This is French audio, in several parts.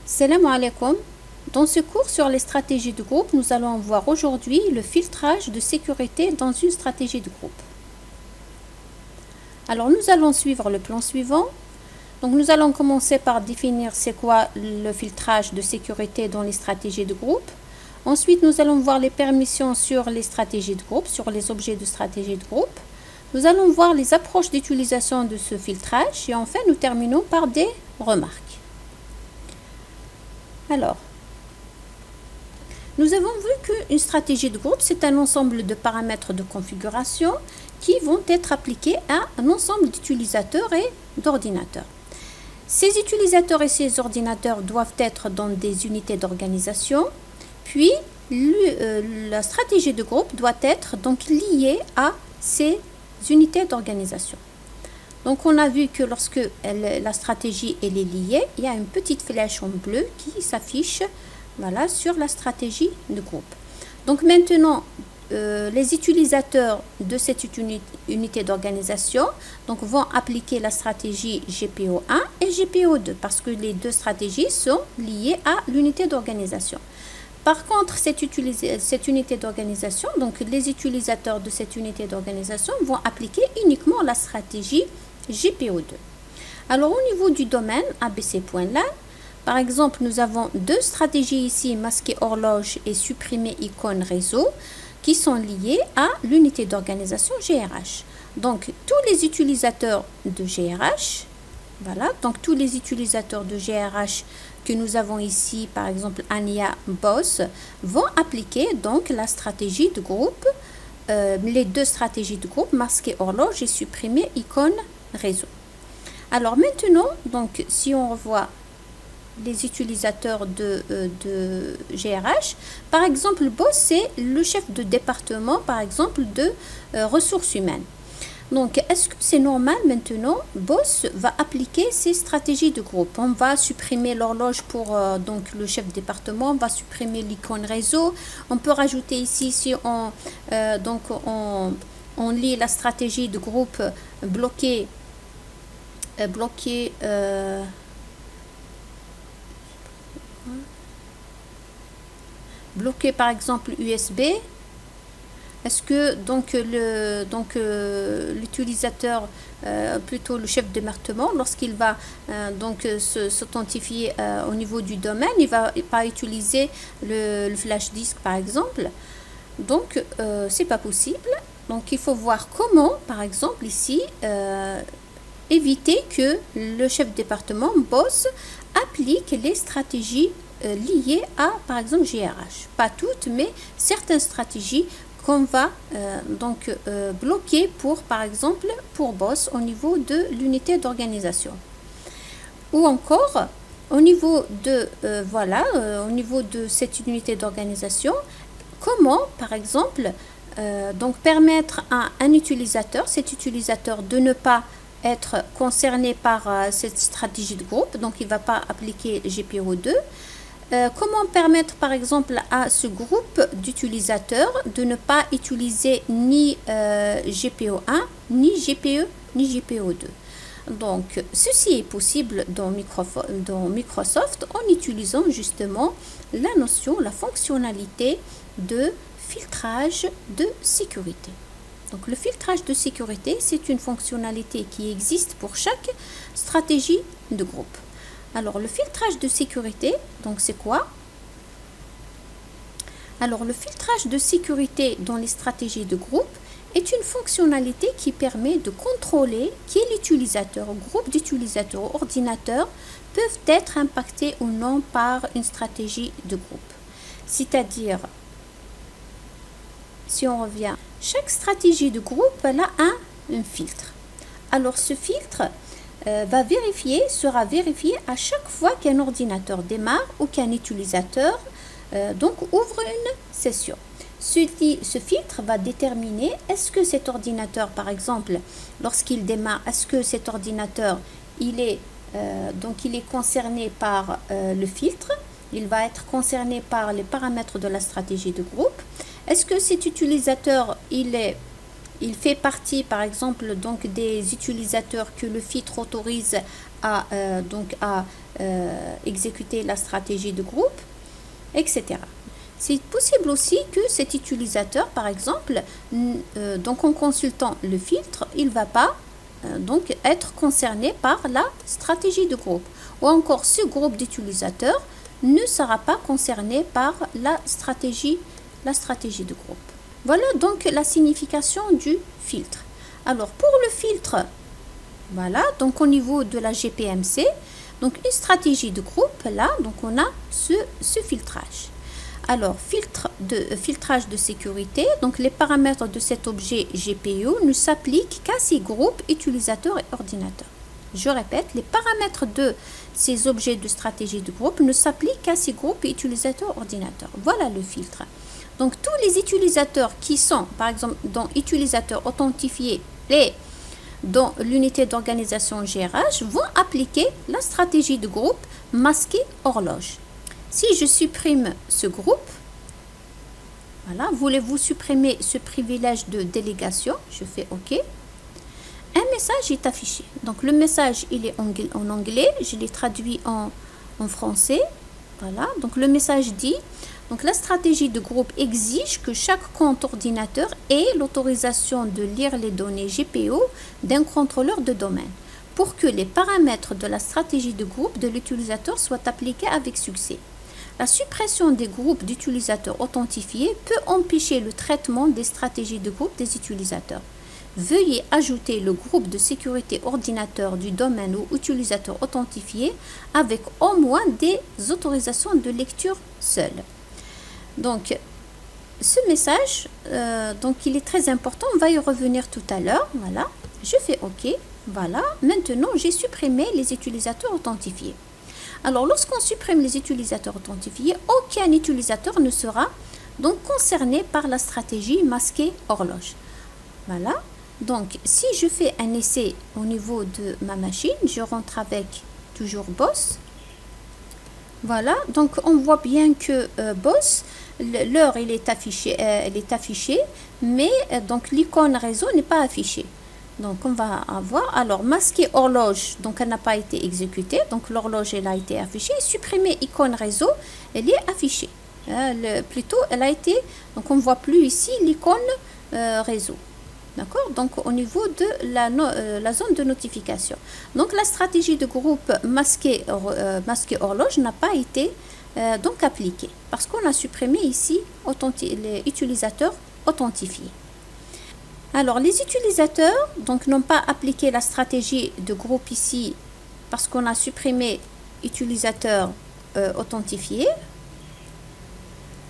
Salam alaikum. Dans ce cours sur les stratégies de groupe, nous allons voir aujourd'hui le filtrage de sécurité dans une stratégie de groupe. Alors nous allons suivre le plan suivant. Donc nous allons commencer par définir c'est quoi le filtrage de sécurité dans les stratégies de groupe. Ensuite, nous allons voir les permissions sur les stratégies de groupe, sur les objets de stratégie de groupe. Nous allons voir les approches d'utilisation de ce filtrage et enfin nous terminons par des remarques. Alors, nous avons vu qu'une stratégie de groupe, c'est un ensemble de paramètres de configuration qui vont être appliqués à un ensemble d'utilisateurs et d'ordinateurs. Ces utilisateurs et ces ordinateurs doivent être dans des unités d'organisation, puis la stratégie de groupe doit être donc liée à ces unités d'organisation. Donc on a vu que lorsque la stratégie est liée, il y a une petite flèche en bleu qui s'affiche voilà, sur la stratégie de groupe. Donc maintenant, les utilisateurs de cette unité d'organisation vont appliquer la stratégie GPO1 et GPO2 parce que les deux stratégies sont liées à l'unité d'organisation. Par contre, cette unité d'organisation, donc les utilisateurs de cette unité d'organisation vont appliquer uniquement la stratégie GPO2. Alors au niveau du domaine ABC.LAN, par exemple, nous avons deux stratégies ici, masquer horloge et supprimer icône réseau, qui sont liées à l'unité d'organisation GRH. Donc tous les utilisateurs de GRH, voilà, donc tous les utilisateurs de GRH que nous avons ici, par exemple Ania Boss, vont appliquer donc la stratégie de groupe, les deux stratégies de groupe, masquer horloge et supprimer icône réseau. Alors maintenant, donc si on revoit les utilisateurs de GRH, par exemple Boss c'est le chef de département par exemple de ressources humaines. Donc est-ce que c'est normal maintenant Boss va appliquer ces stratégies de groupe? On va supprimer l'horloge pour donc le chef de département, on va supprimer l'icône réseau, on peut rajouter ici si on lit la stratégie de groupe bloquer par exemple USB. Est-ce que l'utilisateur, plutôt le chef de département, lorsqu'il va s'authentifier au niveau du domaine, il va pas utiliser le flash disk par exemple. Donc c'est pas possible. Donc il faut voir comment, par exemple ici, éviter que le chef de département Boss applique les stratégies liées à, par exemple, GRH. Pas toutes, mais certaines stratégies qu'on va bloquer pour, par exemple, pour Boss au niveau de l'unité d'organisation. Ou encore, au niveau de, au niveau de cette unité d'organisation, comment, par exemple, permettre à un utilisateur, cet utilisateur de ne pas être concerné par cette stratégie de groupe, donc il ne va pas appliquer GPO2. Comment permettre par exemple à ce groupe d'utilisateurs de ne pas utiliser ni GPO1, ni GPE, ni GPO2. Donc ceci est possible dans Microsoft en utilisant justement la notion, la fonctionnalité de filtrage de sécurité. Donc le filtrage de sécurité, c'est une fonctionnalité qui existe pour chaque stratégie de groupe. Alors le filtrage de sécurité, donc c'est quoi? Alors le filtrage de sécurité dans les stratégies de groupe est une fonctionnalité qui permet de contrôler quels utilisateurs, groupes d'utilisateurs ou ordinateurs peuvent être impactés ou non par une stratégie de groupe. C'est-à-dire, si on revient, chaque stratégie de groupe elle a un filtre. Alors ce filtre sera vérifié à chaque fois qu'un ordinateur démarre ou qu'un utilisateur ouvre une session. Ce filtre va déterminer est-ce que cet ordinateur, par exemple, lorsqu'il démarre, est-ce que cet ordinateur il est concerné par le filtre, il va être concerné par les paramètres de la stratégie de groupe. Est-ce que cet utilisateur il fait partie par exemple des utilisateurs que le filtre autorise à exécuter la stratégie de groupe, etc. C'est possible aussi que cet utilisateur, par exemple, donc en consultant le filtre, il ne va pas donc être concerné par la stratégie de groupe. Ou encore, ce groupe d'utilisateurs ne sera pas concerné par la stratégie de groupe. Voilà donc la signification du filtre. Alors, pour le filtre, voilà, donc au niveau de la GPMC, donc une stratégie de groupe, là, donc on a ce filtrage. Alors, filtrage de sécurité, donc les paramètres de cet objet GPU ne s'appliquent qu'à ces groupes utilisateurs et ordinateurs. Je répète, les paramètres de ces objets de stratégie de groupe ne s'appliquent qu'à ces groupes et utilisateurs et ordinateurs. Voilà le filtre. Donc, tous les utilisateurs qui sont, par exemple, dans utilisateurs authentifiés et dans l'unité d'organisation GRH vont appliquer la stratégie de groupe masquée horloge. Si je supprime ce groupe, voilà, voulez-vous supprimer ce privilège de délégation? Je fais OK. Un message est affiché. Donc le message, il est en anglais, je l'ai traduit en français. Voilà, donc le message dit, donc la stratégie de groupe exige que chaque compte ordinateur ait l'autorisation de lire les données GPU d'un contrôleur de domaine pour que les paramètres de la stratégie de groupe de l'utilisateur soient appliqués avec succès. La suppression des groupes d'utilisateurs authentifiés peut empêcher le traitement des stratégies de groupe des utilisateurs. Veuillez ajouter le groupe de sécurité ordinateur du domaine ou utilisateur authentifié avec au moins des autorisations de lecture seules. Donc, ce message, donc il est très important, on va y revenir tout à l'heure. Voilà, je fais OK. Voilà, maintenant j'ai supprimé les utilisateurs authentifiés. Alors, lorsqu'on supprime les utilisateurs authentifiés, aucun utilisateur ne sera donc concerné par la stratégie masquée horloge. Voilà. Donc, si je fais un essai au niveau de ma machine, je rentre avec toujours boss. Voilà. Donc, on voit bien que boss, l'heure, elle est affichée, mais donc l'icône réseau n'est pas affichée. Donc, on va avoir, alors, masquer horloge, donc elle n'a pas été exécutée, donc l'horloge, elle a été affichée. Supprimer icône réseau, elle est affichée. Plutôt, elle a été, donc on ne voit plus ici l'icône réseau. D'accord? Donc, au niveau de la zone de notification. Donc, la stratégie de groupe masqué horloge n'a pas été donc appliquée parce qu'on a supprimé ici les utilisateurs authentifiés. Alors, les utilisateurs donc n'ont pas appliqué la stratégie de groupe ici parce qu'on a supprimé utilisateur authentifié.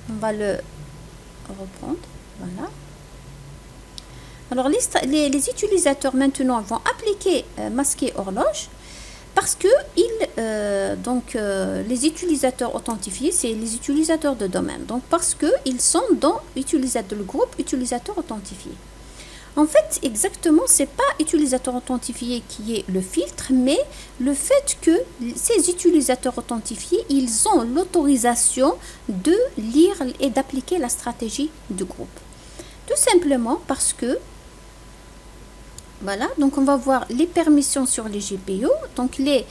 On va le reprendre. Voilà. Alors, les utilisateurs maintenant vont appliquer masquer horloge parce que les utilisateurs authentifiés, c'est les utilisateurs de domaine. Donc, parce qu'ils sont dans le groupe utilisateur authentifié. En fait, exactement, ce n'est pas utilisateur authentifié qui est le filtre, mais le fait que ces utilisateurs authentifiés, ils ont l'autorisation de lire et d'appliquer la stratégie de groupe. Tout simplement parce que, voilà, donc on va voir les permissions sur les GPU, donc les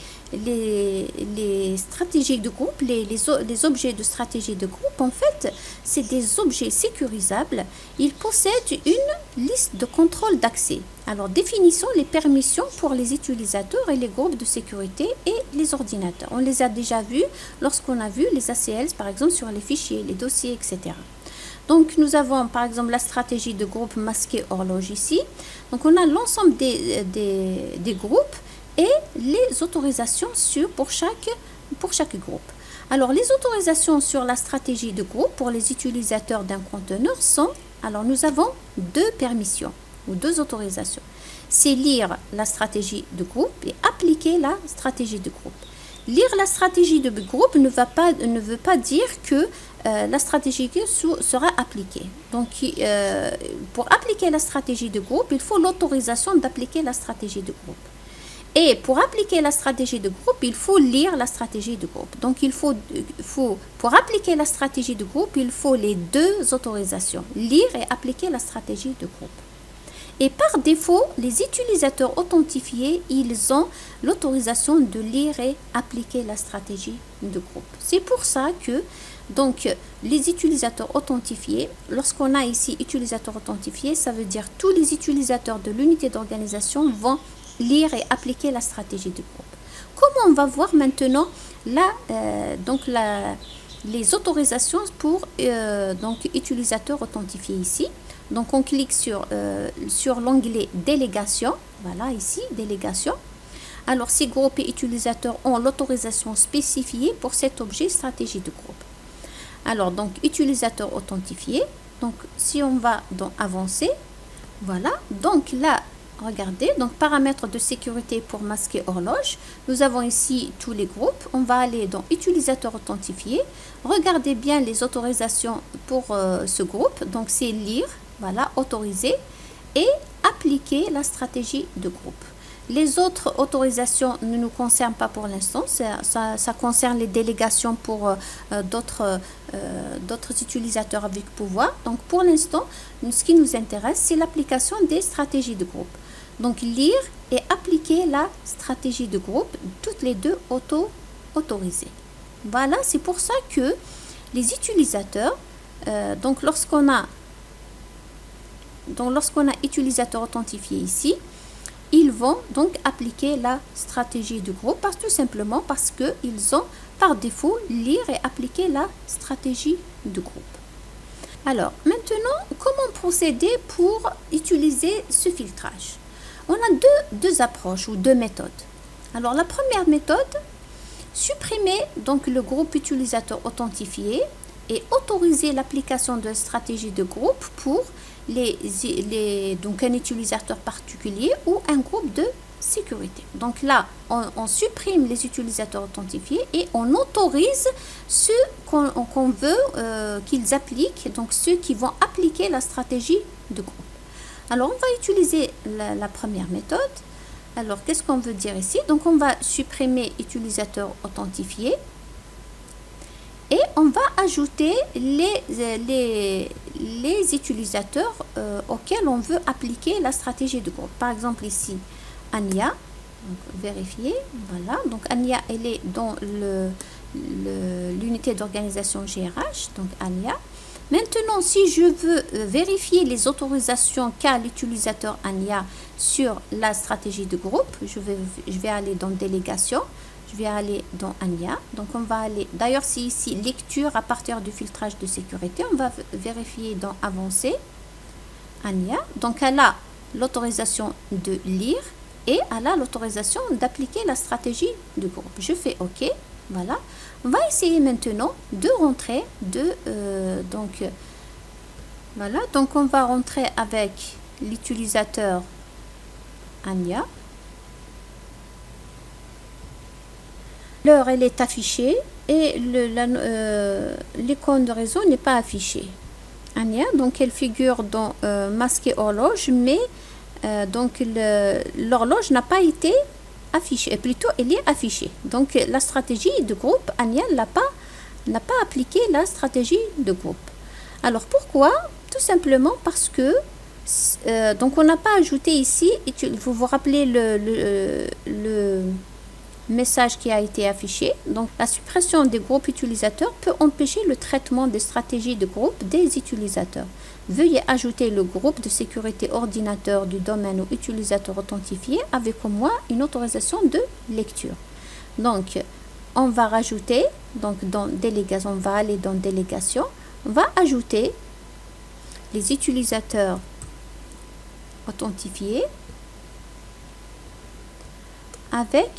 stratégies de groupe, les objets de stratégie de groupe, en fait, c'est des objets sécurisables. Ils possèdent une liste de contrôle d'accès. Alors, définissons les permissions pour les utilisateurs et les groupes de sécurité et les ordinateurs. On les a déjà vus lorsqu'on a vu les ACLs, par exemple, sur les fichiers, les dossiers, etc. Donc, nous avons par exemple la stratégie de groupe masqué horloge ici. Donc, on a l'ensemble des groupes et les autorisations pour chaque groupe. Alors, les autorisations sur la stratégie de groupe pour les utilisateurs d'un conteneur sont, alors nous avons deux permissions ou deux autorisations. C'est lire la stratégie de groupe et appliquer la stratégie de groupe. Lire la stratégie de groupe ne veut pas dire que la stratégie sera appliquée. Donc, pour appliquer la stratégie de groupe, il faut l'autorisation d'appliquer la stratégie de groupe. Et pour appliquer la stratégie de groupe, il faut lire la stratégie de groupe. Donc, pour appliquer la stratégie de groupe, il faut les deux autorisations, lire et appliquer la stratégie de groupe. Et par défaut, les utilisateurs authentifiés, ils ont l'autorisation de lire et appliquer la stratégie de groupe. C'est pour ça que donc les utilisateurs authentifiés, lorsqu'on a ici utilisateurs authentifiés, ça veut dire tous les utilisateurs de l'unité d'organisation vont lire et appliquer la stratégie du groupe. Comment on va voir maintenant les autorisations pour utilisateurs authentifiés ici. Donc on clique sur l'onglet délégation, voilà ici, délégation. Alors ces groupes et utilisateurs ont l'autorisation spécifiée pour cet objet stratégie de groupe. Alors donc utilisateur authentifié, donc si on va dans avancer, voilà, donc là, regardez, donc paramètres de sécurité pour masquer horloge, nous avons ici tous les groupes, on va aller dans utilisateur authentifié, regardez bien les autorisations pour ce groupe, donc c'est lire, voilà, autoriser et appliquer la stratégie de groupe. Les autres autorisations ne nous concernent pas pour l'instant, ça concerne les délégations pour d'autres utilisateurs avec pouvoir. Donc pour l'instant, ce qui nous intéresse, c'est l'application des stratégies de groupe. Donc lire et appliquer la stratégie de groupe, toutes les deux autorisées. Voilà, c'est pour ça que les utilisateurs, donc lorsqu'on a utilisateur authentifié ici, ils vont donc appliquer la stratégie du groupe tout simplement parce qu'ils ont par défaut lire et appliquer la stratégie du groupe. Alors maintenant, comment procéder pour utiliser ce filtrage? On a deux approches ou deux méthodes. Alors la première méthode, supprimer donc le groupe utilisateur authentifié et autoriser l'application de stratégie de groupe pour donc un utilisateur particulier ou un groupe de sécurité. Donc là, on supprime les utilisateurs authentifiés et on autorise ceux qu'on veut qu'ils appliquent, donc ceux qui vont appliquer la stratégie de groupe. Alors, on va utiliser la première méthode. Alors, qu'est-ce qu'on veut dire ici? Donc, on va supprimer utilisateur authentifié et on va ajouter les utilisateurs auxquels on veut appliquer la stratégie de groupe. Par exemple, ici, Ania. Donc, vérifier. Voilà. Donc, Ania, elle est dans l'unité d'organisation GRH. Donc, Ania. Maintenant, si je veux vérifier les autorisations qu'a l'utilisateur Ania sur la stratégie de groupe, je vais aller dans délégation, je vais aller dans Ania. Donc, on va aller, d'ailleurs, c'est ici lecture à partir du filtrage de sécurité. On va vérifier dans avancer Ania. Donc, elle a l'autorisation de lire et elle a l'autorisation d'appliquer la stratégie de groupe. Je fais OK. Voilà. On va essayer maintenant de rentrer voilà. Donc, on va rentrer avec l'utilisateur Ania. L'heure, elle est affichée et l'icône de réseau n'est pas affichée. Ania, donc elle figure dans masquer horloge, mais donc l'horloge n'a pas été affichée, plutôt elle est affichée. Donc la stratégie de groupe, Ania n'a pas appliqué la stratégie de groupe. Alors pourquoi? Tout simplement parce que donc on n'a pas ajouté ici, vous vous rappelez le message qui a été affiché. Donc la suppression des groupes utilisateurs peut empêcher le traitement des stratégies de groupe des utilisateurs. Veuillez ajouter le groupe de sécurité ordinateur du domaine ou utilisateur authentifié avec au moins une autorisation de lecture. Donc on va rajouter, donc dans délégation, on va aller dans délégation, on va ajouter les utilisateurs authentifiés avec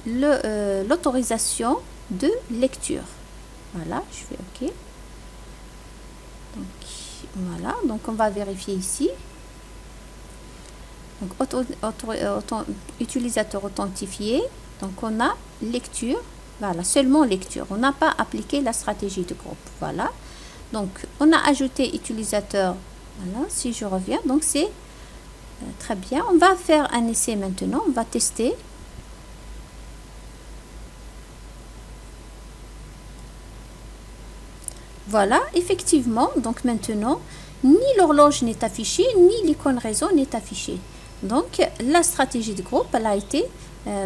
l'autorisation de lecture. Voilà, je fais OK. Donc voilà, donc on va vérifier ici. Donc utilisateur authentifié, donc on a lecture, voilà, seulement lecture. On n'a pas appliqué la stratégie de groupe. Voilà. Donc on a ajouté utilisateur. Voilà, si je reviens, donc c'est très bien. On va faire un essai maintenant, on va tester. Voilà, effectivement, donc maintenant, ni l'horloge n'est affichée, ni l'icône réseau n'est affichée. Donc, la stratégie de groupe, elle a été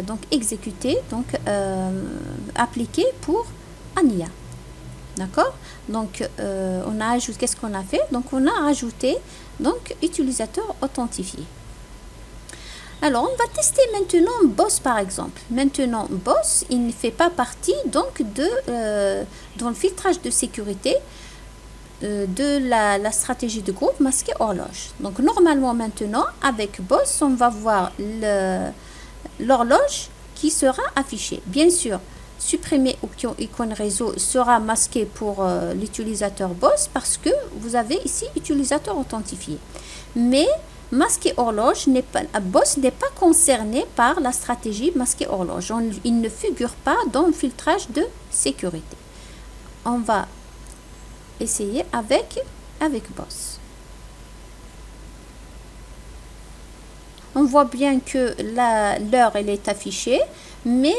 donc exécutée, donc appliquée pour Ania. D'accord? Donc, on a ajouté, qu'est-ce qu'on a fait? Donc, on a ajouté, donc, utilisateur authentifié. Alors, on va tester maintenant Boss, par exemple. Maintenant, Boss, il ne fait pas partie, donc, dans le filtrage de sécurité de la stratégie de groupe masqué horloge. Donc, normalement, maintenant, avec Boss, on va voir l'horloge qui sera affichée. Bien sûr, supprimer icône réseau sera masqué pour l'utilisateur Boss parce que vous avez ici utilisateur authentifié. Mais masqué horloge Boss n'est pas concerné par la stratégie masqué horloge. Il ne figure pas dans le filtrage de sécurité. On va essayer avec Boss. On voit bien que l'heure elle est affichée, mais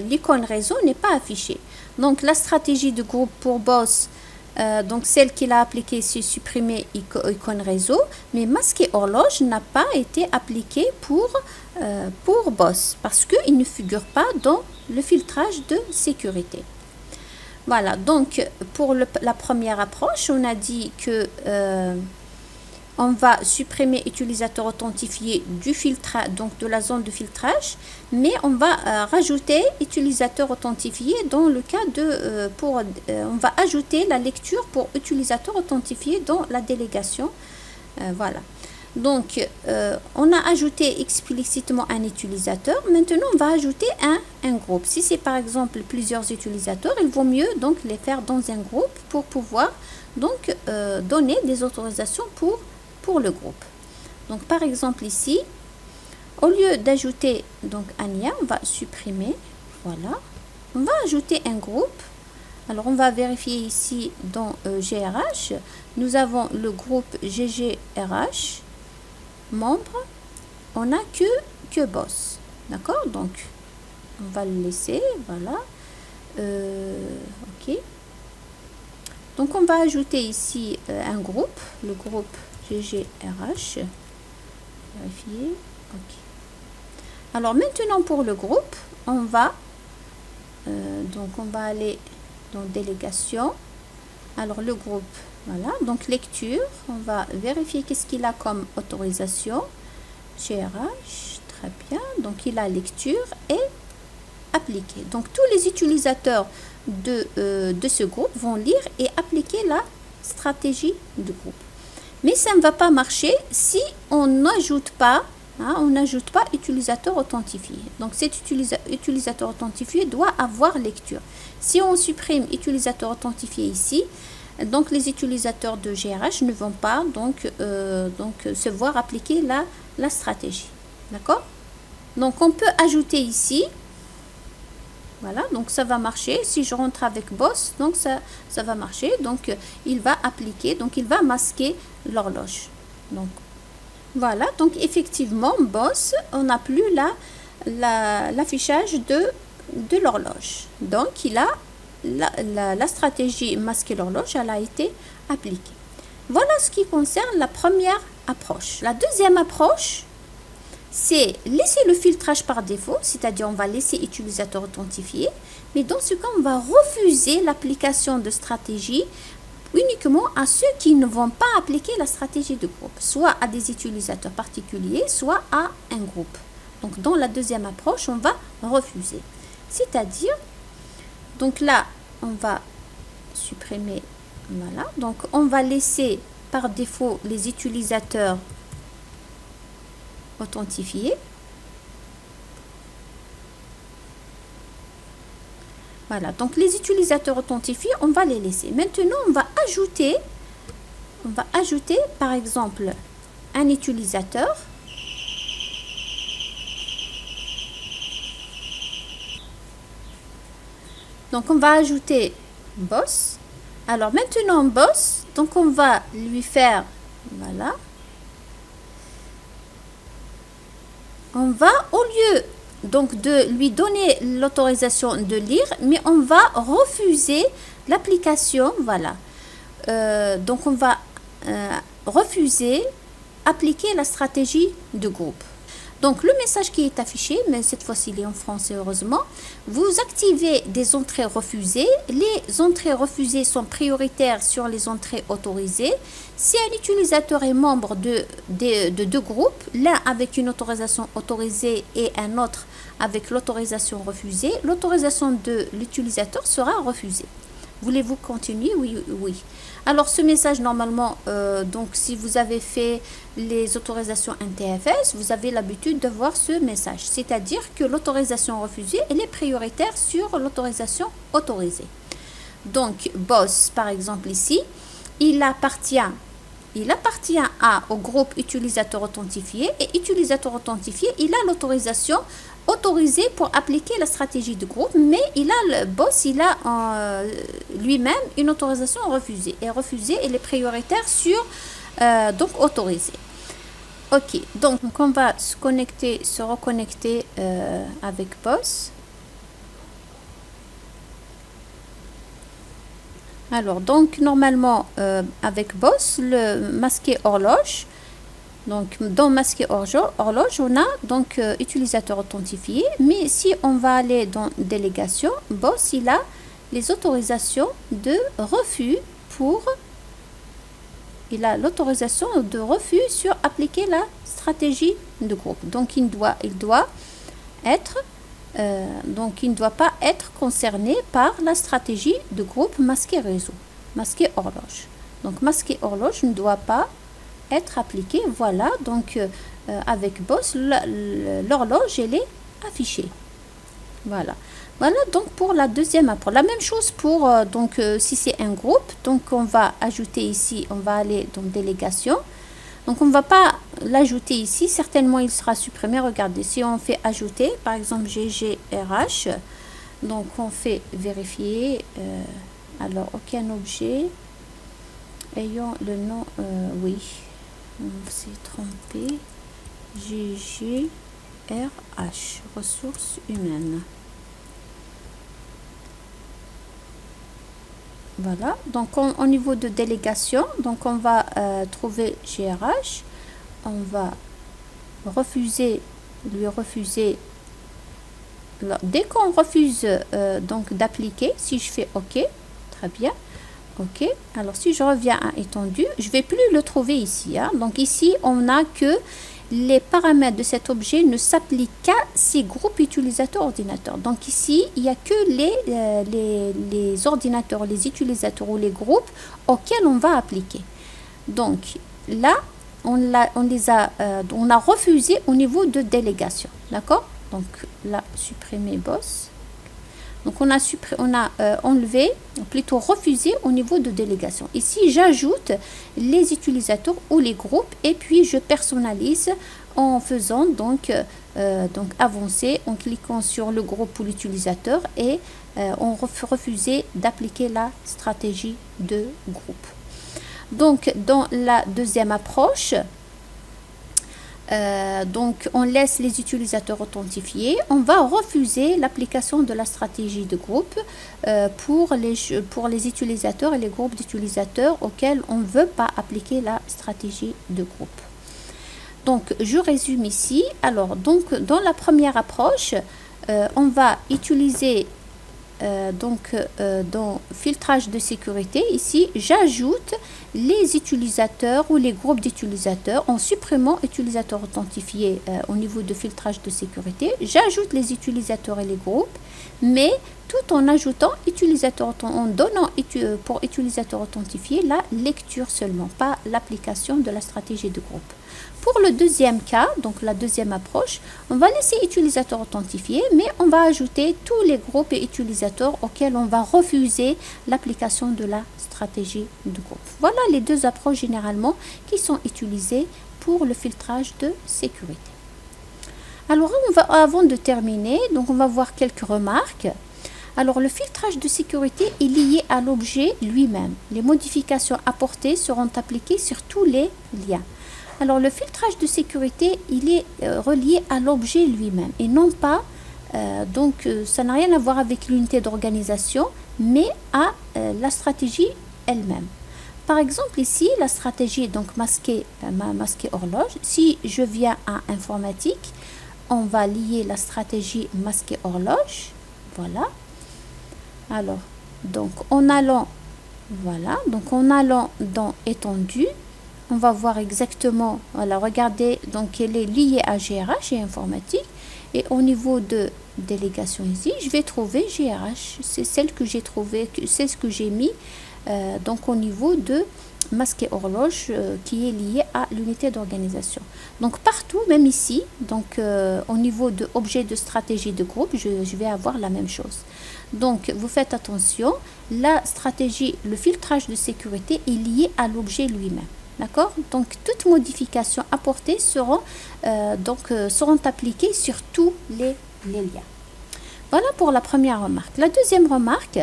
l'icône réseau n'est pas affichée. Donc la stratégie de groupe pour Boss, donc celle qu'il a appliquée, c'est supprimer icône réseau, mais masquer horloge n'a pas été appliqué pour Boss parce qu'il ne figure pas dans le filtrage de sécurité. Voilà, donc pour la première approche, on a dit que on va supprimer utilisateur authentifié du filtrage, donc de la zone de filtrage, mais on va rajouter utilisateur authentifié dans le cas de on va ajouter la lecture pour utilisateur authentifié dans la délégation. Voilà. Donc, on a ajouté explicitement un utilisateur. Maintenant, on va ajouter un groupe. Si c'est par exemple plusieurs utilisateurs, il vaut mieux donc les faire dans un groupe pour pouvoir donc donner des autorisations pour le groupe. Donc, par exemple ici, au lieu d'ajouter donc Ania, on va supprimer. Voilà. On va ajouter un groupe. Alors, on va vérifier ici dans GRH. Nous avons le groupe GGRH. Membre, on n'a que Boss. D'accord? Donc, on va le laisser. Voilà. OK. Donc, on va ajouter ici un groupe. Le groupe GGRH. Vérifier. OK. Alors, maintenant, pour le groupe, on va aller dans délégation. Alors, le groupe, voilà. Donc, lecture, on va vérifier qu'est-ce qu'il a comme autorisation. GRH, très bien. Donc, il a lecture et appliquer. Donc, tous les utilisateurs de ce groupe vont lire et appliquer la stratégie du groupe. Mais ça ne va pas marcher si on n'ajoute pas, utilisateur authentifié. Donc, cet utilisateur authentifié doit avoir lecture. Si on supprime utilisateur authentifié ici, donc les utilisateurs de GRH ne vont pas donc se voir appliquer la stratégie. D'accord? Donc, on peut ajouter ici. Voilà, donc ça va marcher. Si je rentre avec Boss, donc ça va marcher. Donc, il va appliquer, donc il va masquer l'horloge. Donc, voilà, donc effectivement, Boss, on n'a plus l'affichage de l'horloge. Donc, il a la stratégie masquer l'horloge, elle a été appliquée. Voilà ce qui concerne la première approche. La deuxième approche, c'est laisser le filtrage par défaut, c'est-à-dire on va laisser utilisateur authentifié, mais dans ce cas, on va refuser l'application de stratégie uniquement à ceux qui ne vont pas appliquer la stratégie de groupe, soit à des utilisateurs particuliers, soit à un groupe. Donc, dans la deuxième approche, on va refuser. C'est-à-dire, donc là, on va supprimer, voilà. Donc, on va laisser par défaut les utilisateurs authentifiés. Voilà, donc les utilisateurs authentifiés, on va les laisser. Maintenant, on va ajouter par exemple un utilisateur. Donc, on va ajouter Boss. Alors, maintenant, Boss, donc on va lui faire, voilà. On va, au lieu donc de lui donner l'autorisation de lire, mais on va refuser l'application, voilà. Donc, on va refuser appliquer la stratégie de groupe. Donc le message qui est affiché, mais cette fois-ci il est en français heureusement, vous activez des entrées refusées. Les entrées refusées sont prioritaires sur les entrées autorisées. Si un utilisateur est membre de deux groupes, l'un avec une autorisation autorisée et un autre avec l'autorisation refusée, l'autorisation de l'utilisateur sera refusée. Voulez-vous continuer? Oui, oui. Alors ce message normalement, donc si vous avez fait les autorisations NTFS, vous avez l'habitude de voir ce message. C'est-à-dire que l'autorisation refusée, elle est prioritaire sur l'autorisation autorisée. Donc boss par exemple ici, il appartient au groupe utilisateur authentifié, et utilisateur authentifié, il a l'autorisation autorisée pour appliquer la stratégie de groupe, mais le boss, il a lui-même une autorisation refusée. Et refusée, elle est prioritaire sur donc autorisée. Ok, donc on va se reconnecter avec boss. Alors, donc, normalement, avec boss, le masqué horloge, donc dans masqué horloge, on a donc utilisateur authentifié, mais si on va aller dans délégation, boss, il a les autorisations de refus il a l'autorisation de refus sur appliquer la stratégie de groupe. Donc, il doit être donc il ne doit pas être concerné par la stratégie de groupe masqué réseau, masqué horloge. Donc masqué horloge ne doit pas être appliqué. Voilà, donc avec boss, l'horloge elle est affichée. Voilà. Voilà donc pour la deuxième approche. La même chose pour donc si c'est un groupe, donc on va ajouter ici, on va aller dans délégation. Donc on ne va pas l'ajouter ici, certainement il sera supprimé. Regardez, si on fait ajouter, par exemple GGRH, donc on fait vérifier, alors aucun objet ayant le nom, oui, on s'est trompé, GGRH, ressources humaines. Voilà, donc au niveau de délégation, donc on va trouver GRH, on va lui refuser. Alors, dès qu'on refuse donc d'appliquer, si je fais OK, très bien, OK. Alors si je reviens à étendu, je vais plus le trouver ici. Hein. Donc ici, on n'a que les paramètres de cet objet ne s'appliquent qu'à ces groupes utilisateurs ordinateurs. Donc ici, il n'y a que les ordinateurs, les utilisateurs ou les groupes auxquels on va appliquer. Donc là, on a refusé au niveau de délégation. D'accord? Donc là, supprimer boss. Donc on a enlevé, plutôt refusé au niveau de délégation. Ici, j'ajoute les utilisateurs ou les groupes et puis je personnalise en faisant donc avancer, en cliquant sur le groupe ou l'utilisateur et on refusait d'appliquer la stratégie de groupe. Donc dans la deuxième approche, donc on laisse les utilisateurs authentifiés, on va refuser l'application de la stratégie de groupe pour les utilisateurs et les groupes d'utilisateurs auxquels on ne veut pas appliquer la stratégie de groupe. Donc je résume ici. Alors donc dans la première approche, on va utiliser dans filtrage de sécurité, ici j'ajoute les utilisateurs ou les groupes d'utilisateurs en supprimant utilisateurs authentifiés au niveau de filtrage de sécurité. J'ajoute les utilisateurs et les groupes, mais tout en ajoutant en donnant pour utilisateur authentifié la lecture seulement, pas l'application de la stratégie de groupe. Pour le deuxième cas, donc la deuxième approche, on va laisser utilisateur authentifié, mais on va ajouter tous les groupes et utilisateurs auxquels on va refuser l'application de la stratégie de groupe. Voilà les deux approches généralement qui sont utilisées pour le filtrage de sécurité. Alors avant de terminer, donc on va voir quelques remarques. Alors le filtrage de sécurité est lié à l'objet lui-même. Les modifications apportées seront appliquées sur tous les liens. Alors le filtrage de sécurité, il est relié à l'objet lui-même et non pas, ça n'a rien à voir avec l'unité d'organisation, mais à la stratégie elle-même. par exemple ici, la stratégie donc masquer horloge. Si je viens à informatique, on va lier la stratégie masquer horloge. Voilà. Alors, donc en allant, voilà, donc en allant dans étendue, on va voir exactement, voilà, regardez, donc elle est liée à GRH et informatique. Et au niveau de délégation ici, je vais trouver GRH. C'est celle que j'ai trouvée, c'est ce que j'ai mis donc au niveau de masquer horloge qui est lié à l'unité d'organisation. Donc partout, même ici, donc au niveau de objet de stratégie de groupe, je vais avoir la même chose. Donc vous faites attention, la stratégie, le filtrage de sécurité est lié à l'objet lui-même. D'accord? Donc toutes modifications apportées seront appliquées sur tous les liens. Voilà pour la première remarque. La deuxième remarque,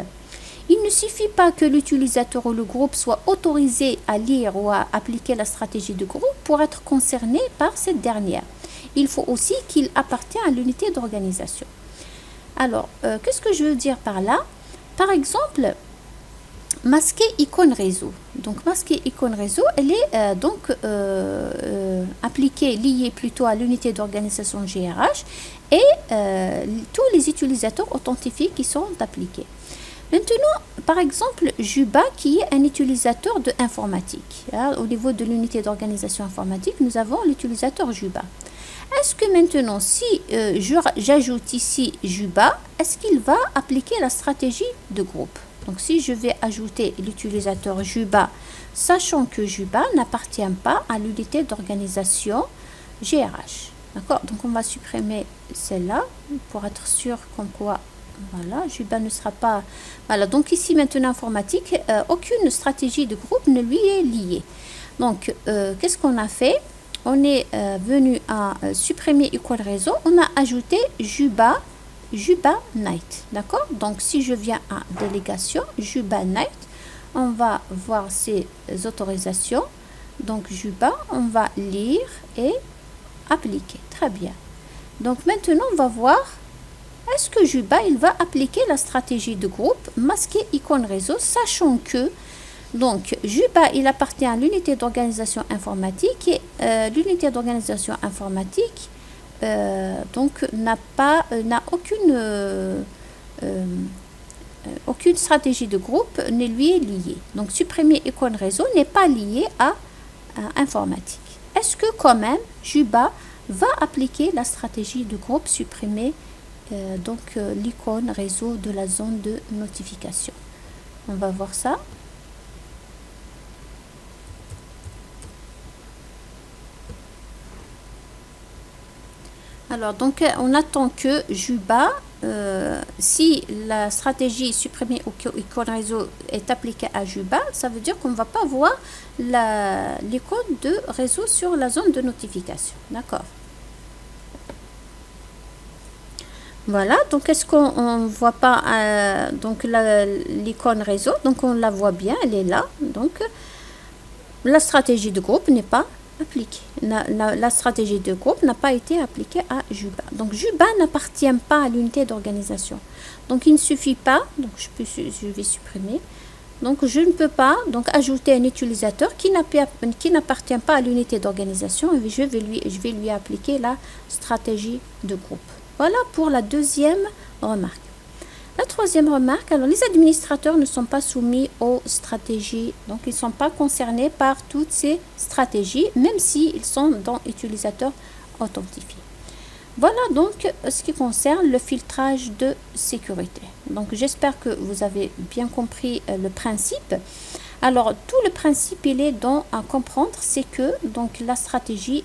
il ne suffit pas que l'utilisateur ou le groupe soit autorisé à lire ou à appliquer la stratégie de groupe pour être concerné par cette dernière. Il faut aussi qu'il appartienne à l'unité d'organisation. Alors, qu'est-ce que je veux dire par là? Par exemple, masquer icône réseau. Donc, masquer icône réseau, elle est appliquée, liée plutôt à l'unité d'organisation GRH et tous les utilisateurs authentifiés qui sont appliqués. Maintenant, par exemple, Juba qui est un utilisateur de informatique. Au niveau de l'unité d'organisation informatique, nous avons l'utilisateur Juba. Est-ce que maintenant, si j'ajoute ici Juba, est-ce qu'il va appliquer la stratégie de groupe? Donc, si je vais ajouter l'utilisateur Juba, sachant que Juba n'appartient pas à l'unité d'organisation GRH. D'accord? Donc, on va supprimer celle-là pour être sûr comme quoi, voilà, Juba ne sera pas... Voilà, donc ici, maintenant, informatique, aucune stratégie de groupe ne lui est liée. Donc, qu'est-ce qu'on a fait? On est venu à supprimer icône réseau. On a ajouté Juba Night. D'accord? Donc, si je viens à délégation, Juba Night, on va voir ces autorisations. Donc, Juba, on va lire et appliquer. Très bien. Donc, maintenant, on va voir est-ce que Juba, il va appliquer la stratégie de groupe masquer icône réseau, sachant que donc, Juba, il appartient à l'unité d'organisation informatique et l'unité d'organisation informatique n'a aucune stratégie de groupe ne lui est liée. Donc, supprimer icône réseau n'est pas lié à informatique. Est-ce que quand même Juba va appliquer la stratégie de groupe supprimer l'icône réseau de la zone de notification? On va voir ça. Alors, donc, on attend que Juba, si la stratégie supprimer icône réseau est appliquée à Juba, ça veut dire qu'on ne va pas voir l'icône de réseau sur la zone de notification. D'accord. Voilà, donc est-ce qu'on ne voit pas l'icône réseau? Donc, on la voit bien, elle est là. Donc, la stratégie de groupe n'est pas appliquée. La stratégie de groupe n'a pas été appliquée à Juba. Donc, Juba n'appartient pas à l'unité d'organisation. Donc, il ne suffit pas, donc je vais supprimer. Donc, je ne peux pas ajouter un utilisateur qui n'appartient pas à l'unité d'organisation et je vais lui appliquer la stratégie de groupe. Voilà pour la deuxième remarque. La troisième remarque, alors les administrateurs ne sont pas soumis aux stratégies, donc ils ne sont pas concernés par toutes ces stratégies, même s'ils sont dans utilisateur authentifié. Voilà donc ce qui concerne le filtrage de sécurité. Donc j'espère que vous avez bien compris le principe. Alors tout le principe il est à comprendre, c'est que donc la stratégie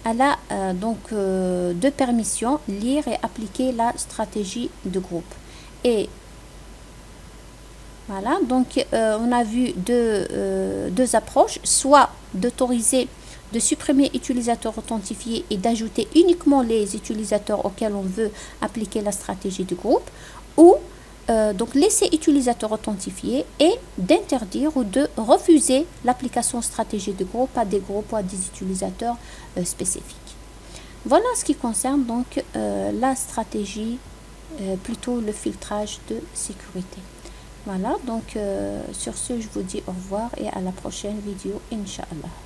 elle a deux permissions, lire et appliquer la stratégie de groupe. Et voilà, donc on a vu deux approches, soit d'autoriser, de supprimer utilisateurs authentifiés et d'ajouter uniquement les utilisateurs auxquels on veut appliquer la stratégie de groupe, ou donc laisser utilisateurs authentifiés et d'interdire ou de refuser l'application stratégie de groupe à des groupes ou à des utilisateurs spécifiques. Voilà ce qui concerne donc la stratégie, plutôt le filtrage de sécurité. Voilà, donc sur ce, je vous dis au revoir et à la prochaine vidéo, Inch'Allah.